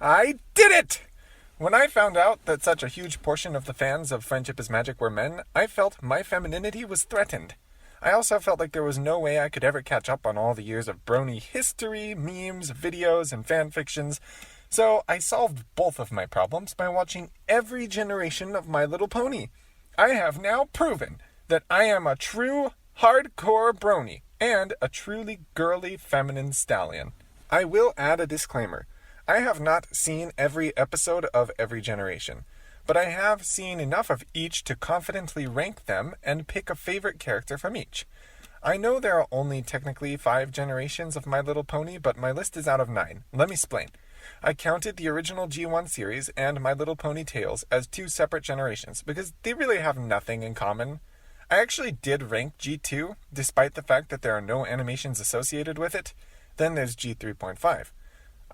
I did it! When I found out that such a huge portion of the fans of Friendship is Magic were men, I felt my femininity was threatened. I also felt like there was no way I could ever catch up on all the years of brony history, memes, videos, and fan fictions, so I solved both of my problems by watching every generation of My Little Pony. I have now proven that I am a true hardcore brony and a truly girly feminine stallion. I will add a disclaimer. I have not seen every episode of every generation, but I have seen enough of each to confidently rank them and pick a favorite character from each. I know there are only technically 5 generations of My Little Pony, but my list is out of 9. Let me explain. I counted the original G1 series and My Little Pony Tales as 2 separate generations because they really have nothing in common. I actually did rank G2, despite the fact that there are no animations associated with it. Then there's G3.5.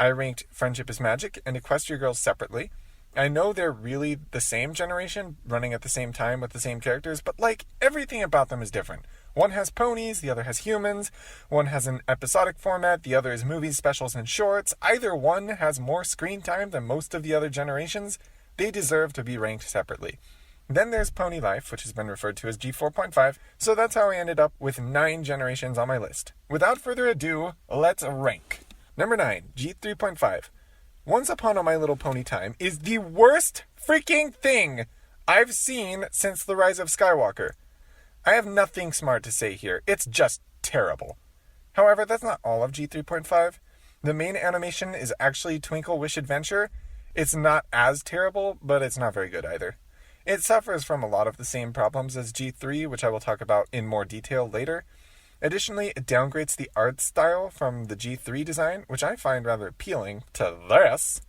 I ranked Friendship is Magic and Equestria Girls separately. I know they're really the same generation, running at the same time with the same characters, but everything about them is different. One has ponies, the other has humans. One has an episodic format, the other is movies, specials, and shorts. Either one has more screen time than most of the other generations. They deserve to be ranked separately. Then there's Pony Life, which has been referred to as G4.5, so that's how I ended up with 9 generations on my list. Without further ado, let's rank. Number 9, G3.5. Once Upon a My Little Pony Time is the worst freaking thing I've seen since The Rise of Skywalker. I have nothing smart to say here. It's just terrible. However, that's not all of G3.5. The main animation is actually Twinkle Wish Adventure. It's not as terrible, but it's not very good either. It suffers from a lot of the same problems as G3, which I will talk about in more detail later. Additionally, it downgrades the art style from the G3 design, which I find rather appealing, to this.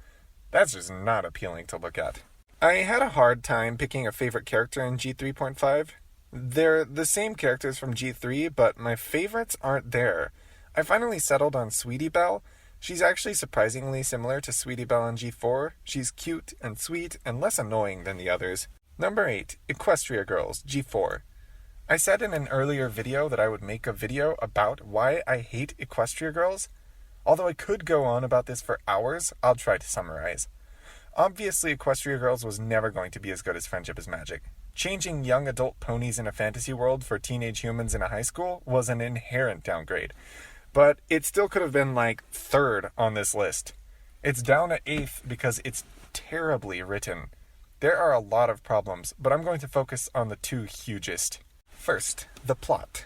That's just not appealing to look at. I had a hard time picking a favorite character in G3.5. They're the same characters from G3, but my favorites aren't there. I finally settled on Sweetie Belle. She's actually surprisingly similar to Sweetie Belle in G4. She's cute and sweet and less annoying than the others. Number 8, Equestria Girls, G4. I said in an earlier video that I would make a video about why I hate Equestria Girls. Although I could go on about this for hours, I'll try to summarize. Obviously, Equestria Girls was never going to be as good as Friendship is Magic. Changing young adult ponies in a fantasy world for teenage humans in a high school was an inherent downgrade. But it still could have been 3rd on this list. It's down at 8th because it's terribly written. There are a lot of problems, but I'm going to focus on the 2 hugest. First, the plot.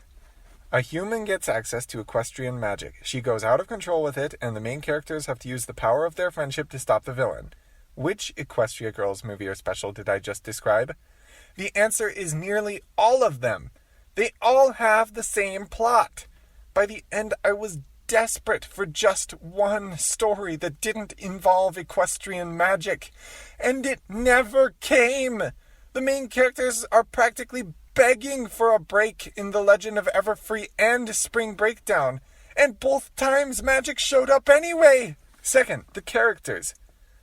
A human gets access to equestrian magic. She goes out of control with it, and the main characters have to use the power of their friendship to stop the villain. Which Equestria Girls movie or special did I just describe? The answer is nearly all of them. They all have the same plot. By the end, I was desperate for just one story that didn't involve equestrian magic. And it never came. The main characters are practically begging for a break in The Legend of Everfree and Spring Breakdown, and both times magic showed up anyway. Second, the characters.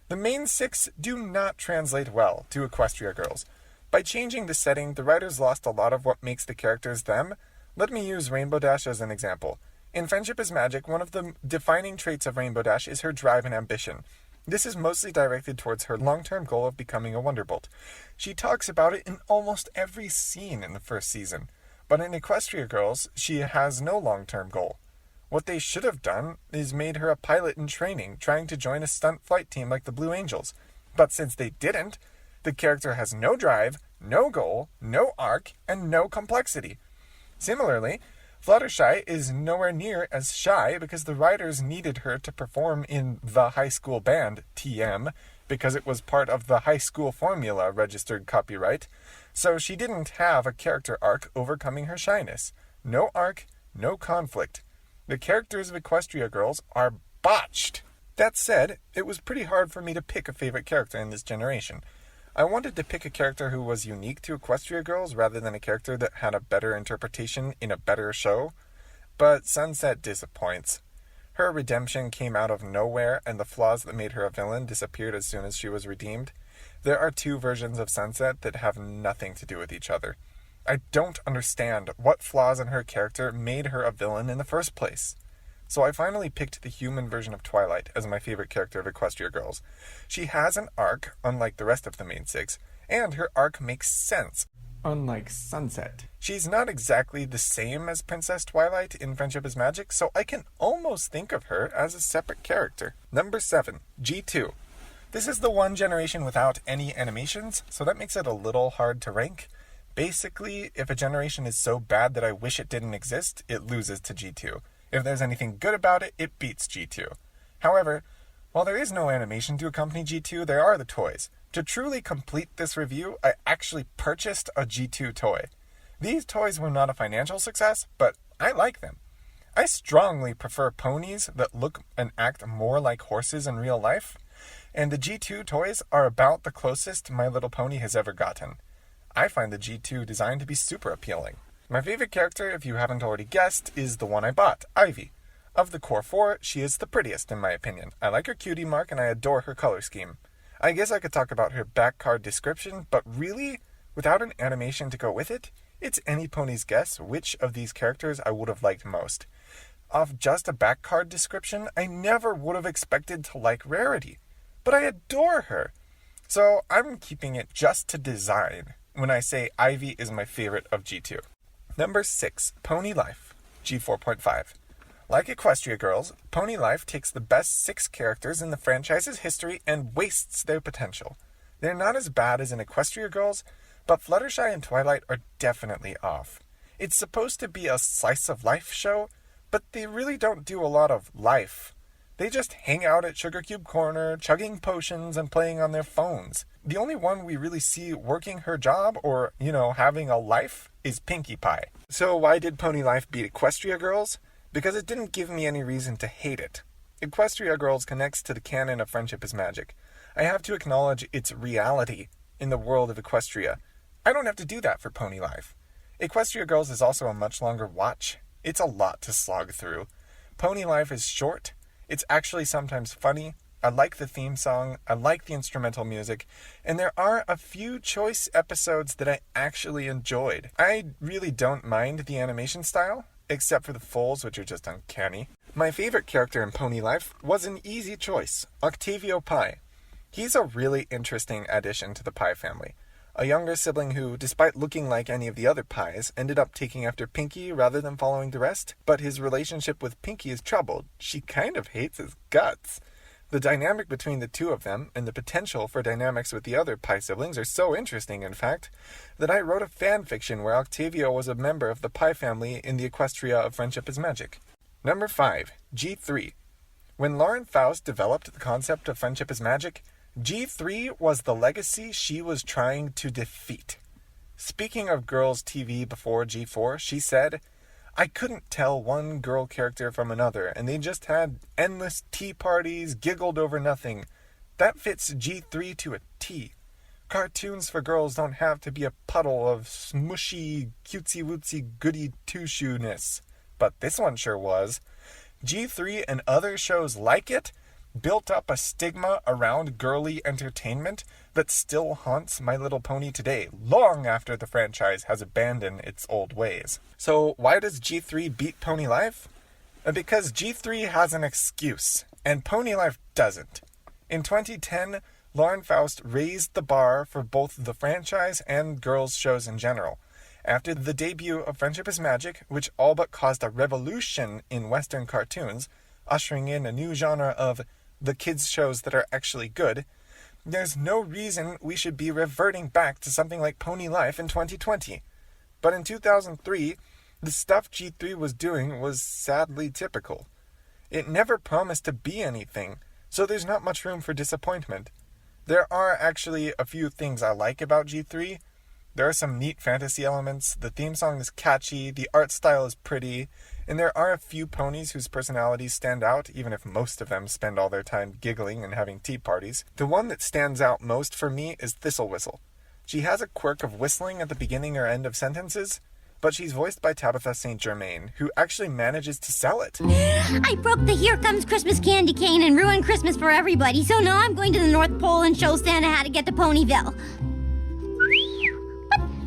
The main 6 do not translate well to Equestria Girls. By changing the setting, the writers lost a lot of what makes the characters them. Let me use Rainbow Dash as an example. In Friendship is Magic, one of the defining traits of Rainbow Dash is her drive and ambition. This is mostly directed towards her long-term goal of becoming a Wonderbolt. She talks about it in almost every scene in the first season. But in Equestria Girls, she has no long-term goal. What they should have done is made her a pilot in training, trying to join a stunt flight team like the Blue Angels. But since they didn't, the character has no drive, no goal, no arc, and no complexity. Similarly, Fluttershy is nowhere near as shy because the writers needed her to perform in the high school band, TM, because it was part of the high school formula registered copyright, so she didn't have a character arc overcoming her shyness. No arc, no conflict. The characters of Equestria Girls are botched. That said, it was pretty hard for me to pick a favorite character in this generation. I wanted to pick a character who was unique to Equestria Girls rather than a character that had a better interpretation in a better show, but Sunset disappoints. Her redemption came out of nowhere, and the flaws that made her a villain disappeared as soon as she was redeemed. There are 2 versions of Sunset that have nothing to do with each other. I don't understand what flaws in her character made her a villain in the first place. so I finally picked the human version of Twilight as my favorite character of Equestria Girls. She has an arc, unlike the rest of the main six, and her arc makes sense, unlike Sunset. She's not exactly the same as Princess Twilight in Friendship is Magic, so I can almost think of her as a separate character. Number 7, G2. This is the one generation without any animations, so that makes it a little hard to rank. Basically, if a generation is so bad that I wish it didn't exist, it loses to G2. If there's anything good about it, it beats G2. However, while there is no animation to accompany G2, there are the toys. To truly complete this review, I actually purchased a G2 toy. These toys were not a financial success, but I like them. I strongly prefer ponies that look and act more like horses in real life, and the G2 toys are about the closest My Little Pony has ever gotten. I find the G2 design to be super appealing. My favorite character, if you haven't already guessed, is the one I bought, Ivy. Of the core 4, she is the prettiest in my opinion. I like her cutie mark and I adore her color scheme. I guess I could talk about her back card description, but really, without an animation to go with it, it's any pony's guess which of these characters I would have liked most. Off just a back card description, I never would have expected to like Rarity, but I adore her. So I'm keeping it just to design when I say Ivy is my favorite of G2. Number 6, Pony Life, G4.5. Like Equestria Girls, Pony Life takes the best 6 characters in the franchise's history and wastes their potential. They're not as bad as in Equestria Girls, but Fluttershy and Twilight are definitely off. It's supposed to be a slice of life show, but they really don't do a lot of life. They just hang out at Sugar Cube Corner, chugging potions and playing on their phones. The only one we really see working her job or, having a life is Pinkie Pie. So why did Pony Life beat Equestria Girls? Because it didn't give me any reason to hate it. Equestria Girls connects to the canon of Friendship is Magic. I have to acknowledge its reality in the world of Equestria. I don't have to do that for Pony Life. Equestria Girls is also a much longer watch. It's a lot to slog through. Pony Life is short. It's actually sometimes funny. I like the theme song. I like the instrumental music. And there are a few choice episodes that I actually enjoyed. I really don't mind the animation style, except for the foals, which are just uncanny. My favorite character in Pony Life was an easy choice, Octavio Pie. He's a really interesting addition to the Pie family. A younger sibling who, despite looking like any of the other Pies, ended up taking after Pinkie rather than following the rest. But his relationship with Pinkie is troubled. She kind of hates his guts. The dynamic between the two of them, and the potential for dynamics with the other Pie siblings are so interesting, in fact, that I wrote a fan fiction where Octavio was a member of the Pie family in the Equestria of Friendship is Magic. Number 5, G3. When Lauren Faust developed the concept of Friendship is Magic, G3 was the legacy she was trying to defeat. Speaking of girls' TV before G4, she said, "I couldn't tell one girl character from another, and they just had endless tea parties, giggled over nothing. That fits G3 to a T. Cartoons for girls don't have to be a puddle of smushy, cutesy-wootsy goody two-shoeness. But this one sure was. G3 and other shows like it built up a stigma around girly entertainment that still haunts My Little Pony today, long after the franchise has abandoned its old ways." So why does G3 beat Pony Life? Because G3 has an excuse, and Pony Life doesn't. In 2010, Lauren Faust raised the bar for both the franchise and girls' shows in general. After the debut of Friendship is Magic, which all but caused a revolution in Western cartoons, ushering in a new genre of the kids' shows that are actually good, there's no reason we should be reverting back to something like Pony Life in 2020. But in 2003, the stuff G3 was doing was sadly typical. It never promised to be anything, so there's not much room for disappointment. There are actually a few things I like about G3. There are some neat fantasy elements, the theme song is catchy, the art style is pretty, and there are a few ponies whose personalities stand out, even if most of them spend all their time giggling and having tea parties. The one that stands out most for me is Thistle Whistle. She has a quirk of whistling at the beginning or end of sentences, but she's voiced by Tabitha St. Germain, who actually manages to sell it. I broke the Here Comes Christmas candy cane and ruined Christmas for everybody, so now I'm going to the North Pole and show Santa how to get to Ponyville.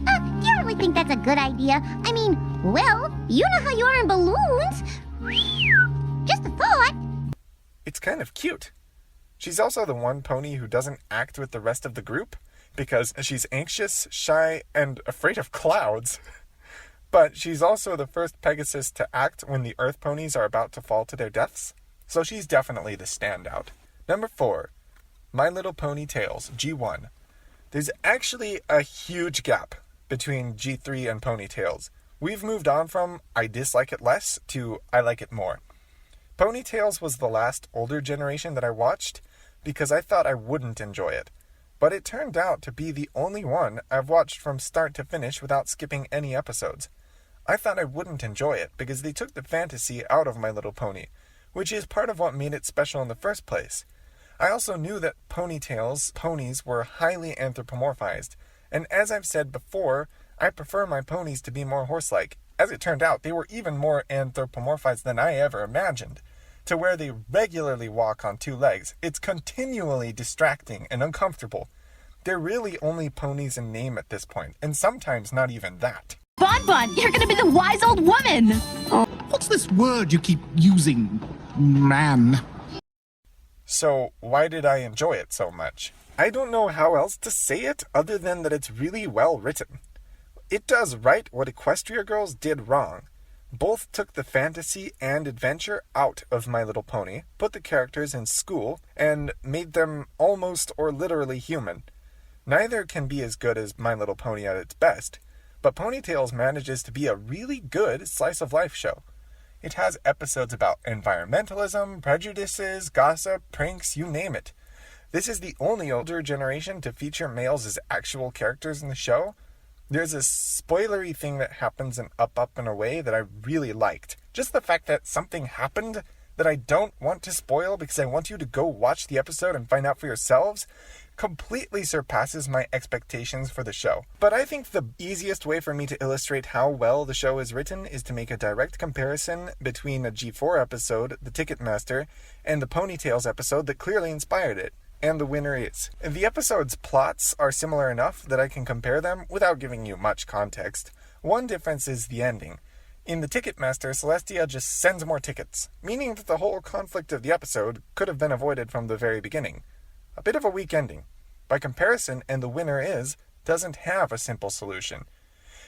But, do you really think that's a good idea? I mean, well, you know how you are in balloons. Just hot. It's kind of cute. She's also the one pony who doesn't act with the rest of the group because she's anxious, shy, and afraid of clouds. But she's also the first Pegasus to act when the Earth ponies are about to fall to their deaths. So she's definitely the standout. Number 4, My Little Pony Tales, G1. There's actually a huge gap between G3 and Ponytails. We've moved on from I dislike it less to I like it more. Ponytails was the last older generation that I watched because I thought I wouldn't enjoy it. But it turned out to be the only one I've watched from start to finish without skipping any episodes. I thought I wouldn't enjoy it because they took the fantasy out of My Little Pony, which is part of what made it special in the first place. I also knew that Ponytails' ponies were highly anthropomorphized, and as I've said before, I prefer my ponies to be more horse-like. As it turned out, they were even more anthropomorphized than I ever imagined, to where they regularly walk on 2 legs. It's continually distracting and uncomfortable. They're really only ponies in name at this point, and sometimes not even that. Bon, you're gonna be the wise old woman! What's this word you keep using, man? So, why did I enjoy it so much? I don't know how else to say it other than that it's really well written. It does right what Equestria Girls did wrong. Both took the fantasy and adventure out of My Little Pony, put the characters in school, and made them almost or literally human. Neither can be as good as My Little Pony at its best, but Ponytails manages to be a really good slice-of-life show. It has episodes about environmentalism, prejudices, gossip, pranks, you name it. This is the only older generation to feature males as actual characters in the show. There's a spoilery thing that happens in Up, Up, and Away that I really liked. Just the fact that something happened that I don't want to spoil because I want you to go watch the episode and find out for yourselves completely surpasses my expectations for the show. But I think the easiest way for me to illustrate how well the show is written is to make a direct comparison between a G4 episode, The Ticketmaster, and the Ponytails episode that clearly inspired it. And the winner is. The episode's plots are similar enough that I can compare them without giving you much context. One difference is the ending. In The Ticketmaster, Celestia just sends more tickets, meaning that the whole conflict of the episode could have been avoided from the very beginning. A bit of a weak ending. By comparison, And the Winner Is doesn't have a simple solution.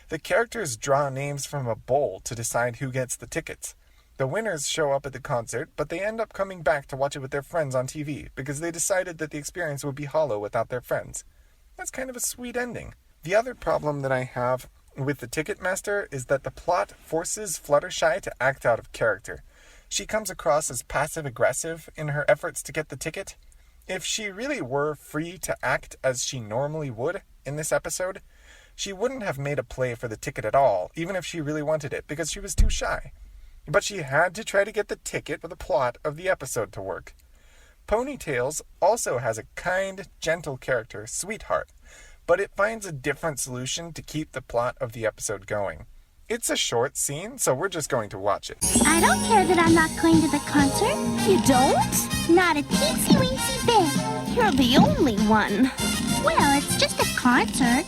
The characters draw names from a bowl to decide who gets the tickets. The winners show up at the concert, but they end up coming back to watch it with their friends on TV because they decided that the experience would be hollow without their friends. That's kind of a sweet ending. The other problem that I have with the Ticketmaster is that the plot forces Fluttershy to act out of character. She comes across as passive-aggressive in her efforts to get the ticket. If she really were free to act as she normally would in this episode, she wouldn't have made a play for the ticket at all, even if she really wanted it, because she was too shy. But she had to try to get the ticket for the plot of the episode to work. Ponytails also has a kind, gentle character, Sweetheart, but it finds a different solution to keep the plot of the episode going. It's a short scene, so we're just going to watch it. I don't care that I'm not going to the concert. You don't? Not a teensy-weensy bit. You're the only one. Well, it's just a concert.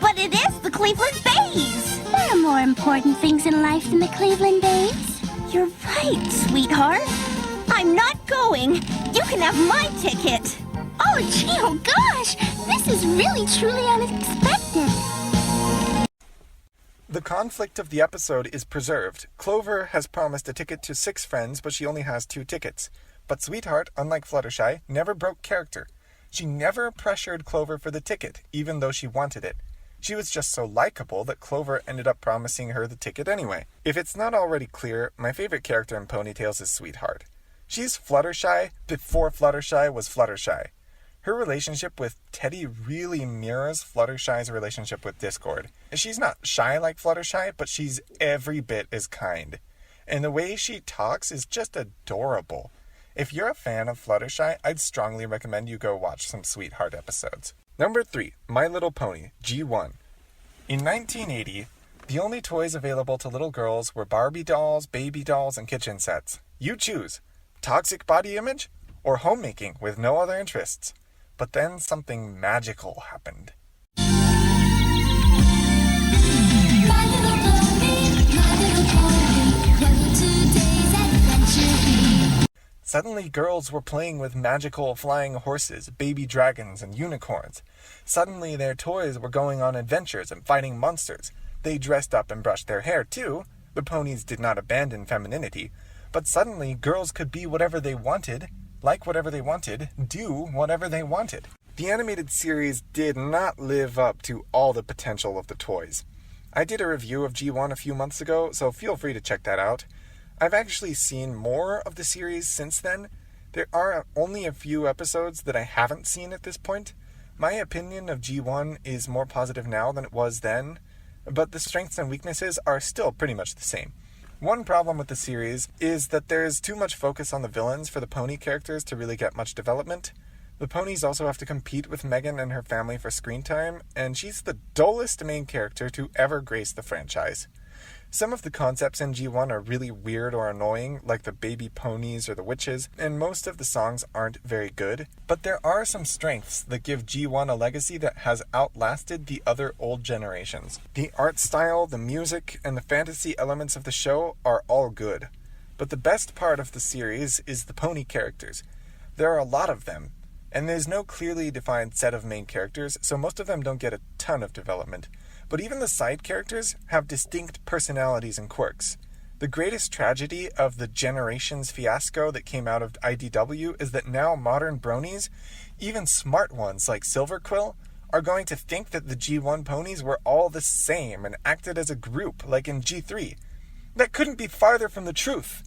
But it is the Cleveland Bays! There are more important things in life than the Cleveland Bays. You're right, sweetheart. I'm not going. You can have my ticket. Oh, gee, oh gosh! This is really truly unexpected. The conflict of the episode is preserved. Clover has promised a ticket to 6 friends, but she only has 2 tickets. But Sweetheart, unlike Fluttershy, never broke character. She never pressured Clover for the ticket, even though she wanted it. She was just so likable that Clover ended up promising her the ticket anyway. If it's not already clear, my favorite character in Ponytails is Sweetheart. She's Fluttershy before Fluttershy was Fluttershy. Her relationship with Teddy really mirrors Fluttershy's relationship with Discord. She's not shy like Fluttershy, but she's every bit as kind. And the way she talks is just adorable. If you're a fan of Fluttershy, I'd strongly recommend you go watch some Sweetheart episodes. Number 3, My Little Pony, G1. In 1980, the only toys available to little girls were Barbie dolls, baby dolls, and kitchen sets. You choose. Toxic body image or homemaking with no other interests. But then something magical happened. My little pony, welcome to days at Suddenly girls were playing with magical flying horses, baby dragons, and unicorns. Suddenly their toys were going on adventures and fighting monsters. They dressed up and brushed their hair too. The ponies did not abandon femininity. But suddenly girls could be whatever they wanted, like whatever they wanted, do whatever they wanted. The animated series did not live up to all the potential of the toys. I did a review of G1 a few months ago, so feel free to check that out. I've actually seen more of the series since then. There are only a few episodes that I haven't seen at this point. My opinion of G1 is more positive now than it was then, but the strengths and weaknesses are still pretty much the same. One problem with the series is that there's too much focus on the villains for the pony characters to really get much development. The ponies also have to compete with Megan and her family for screen time, and she's the dullest main character to ever grace the franchise. Some of the concepts in G1 are really weird or annoying, like the baby ponies or the witches, and most of the songs aren't very good. But there are some strengths that give G1 a legacy that has outlasted the other old generations. The art style, the music, and the fantasy elements of the show are all good. But the best part of the series is the pony characters. There are a lot of them, and there's no clearly defined set of main characters, so most of them don't get a ton of development. But even the side characters have distinct personalities and quirks. The greatest tragedy of the Generations fiasco that came out of IDW is that now modern bronies, even smart ones like Silverquill, are going to think that the G1 ponies were all the same and acted as a group like in G3. That couldn't be farther from the truth.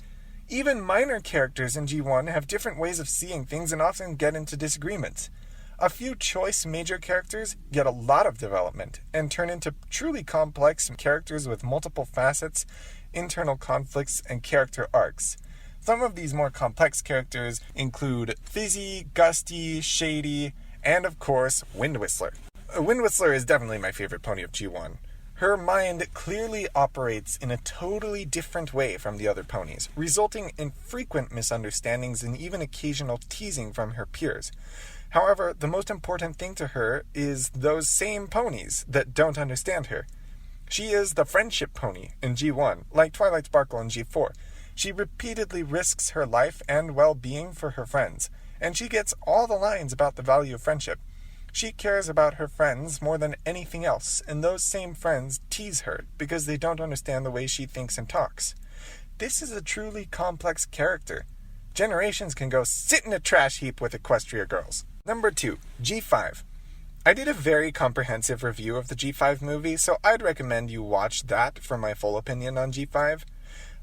Even minor characters in G1 have different ways of seeing things and often get into disagreements. A few choice major characters get a lot of development and turn into truly complex characters with multiple facets, internal conflicts, and character arcs. Some of these more complex characters include Fizzy, Gusty, Shady, and of course, Wind Whistler. Wind Whistler is definitely my favorite pony of G1. Her mind clearly operates in a totally different way from the other ponies, resulting in frequent misunderstandings and even occasional teasing from her peers. However, the most important thing to her is those same ponies that don't understand her. She is the friendship pony in G1, like Twilight Sparkle in G4. She repeatedly risks her life and well-being for her friends, and she gets all the lines about the value of friendship. She cares about her friends more than anything else, and those same friends tease her because they don't understand the way she thinks and talks. This is a truly complex character. Generations can go sit in a trash heap with Equestria girls. Number 2, G5. I did a very comprehensive review of the G5 movie, so I'd recommend you watch that for my full opinion on G5.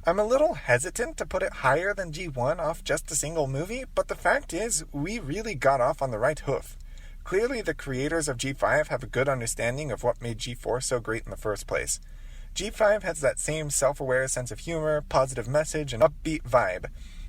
I'm a little hesitant to put it higher than G1 off just a single movie, but the fact is, we really got off on the right hoof. Clearly, the creators of G5 have a good understanding of what made G4 so great in the first place. G5 has that same self-aware sense of humor, positive message, and upbeat vibe.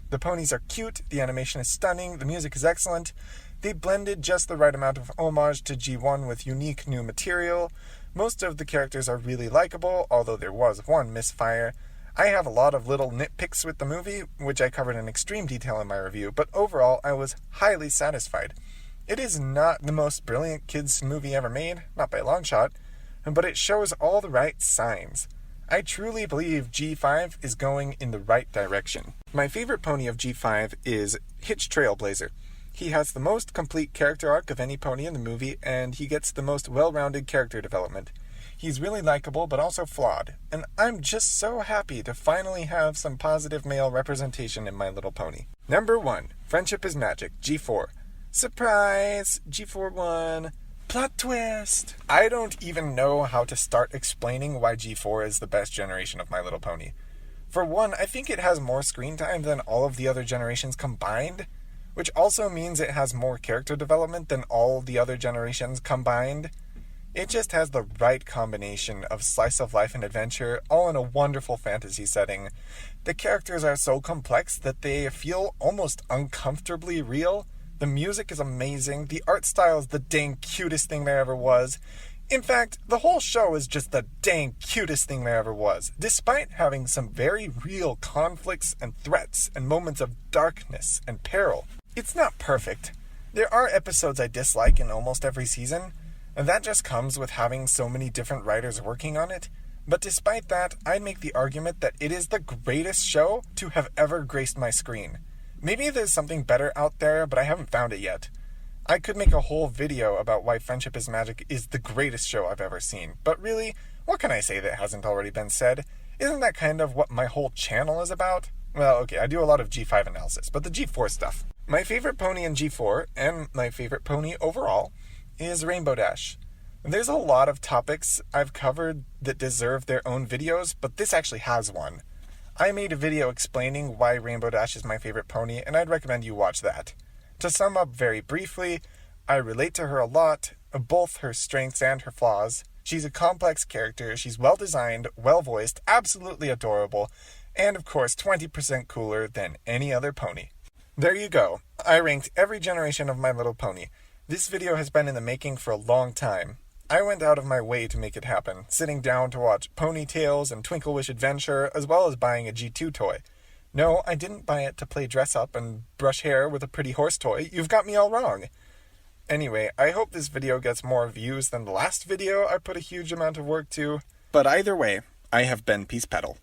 The ponies are cute, the animation is stunning, the music is excellent. They blended just the right amount of homage to G1 with unique new material. Most of the characters are really likable, although there was one misfire. I have a lot of little nitpicks with the movie, which I covered in extreme detail in my review, but overall I was highly satisfied. It is not the most brilliant kids' movie ever made, not by a long shot, but it shows all the right signs. I truly believe G5 is going in the right direction. My favorite pony of G5 is Hitch Trailblazer. He has the most complete character arc of any pony in the movie, and he gets the most well-rounded character development. He's really likable, but also flawed, and I'm just so happy to finally have some positive male representation in My Little Pony. Number 1, Friendship is Magic, G4. Surprise! G4 won. Plot twist! I don't even know how to start explaining why G4 is the best generation of My Little Pony. For one, I think it has more screen time than all of the other generations combined, which also means it has more character development than all the other generations combined. It just has the right combination of slice of life and adventure, all in a wonderful fantasy setting. The characters are so complex that they feel almost uncomfortably real. The music is amazing. The art style is the dang cutest thing there ever was. In fact, the whole show is just the dang cutest thing there ever was, despite having some very real conflicts and threats and moments of darkness and peril. It's not perfect. There are episodes I dislike in almost every season, and that just comes with having so many different writers working on it. But despite that, I'd make the argument that it is the greatest show to have ever graced my screen. Maybe there's something better out there, but I haven't found it yet. I could make a whole video about why Friendship is Magic is the greatest show I've ever seen, but really, what can I say that hasn't already been said? Isn't that kind of what my whole channel is about? Well, okay, I do a lot of G5 analysis, but the G4 stuff. My favorite pony in G4, and my favorite pony overall, is Rainbow Dash. There's a lot of topics I've covered that deserve their own videos, but this actually has one. I made a video explaining why Rainbow Dash is my favorite pony, and I'd recommend you watch that. To sum up very briefly, I relate to her a lot, both her strengths and her flaws. She's a complex character, she's well-designed, well-voiced, absolutely adorable, and of course 20% cooler than any other pony. There you go. I ranked every generation of My Little Pony. This video has been in the making for a long time. I went out of my way to make it happen, sitting down to watch Ponytails and Twinkle Wish Adventure, as well as buying a G2 toy. No, I didn't buy it to play dress up and brush hair with a pretty horse toy. You've got me all wrong. Anyway, I hope this video gets more views than the last video I put a huge amount of work to. But either way, I have been Peace Petal.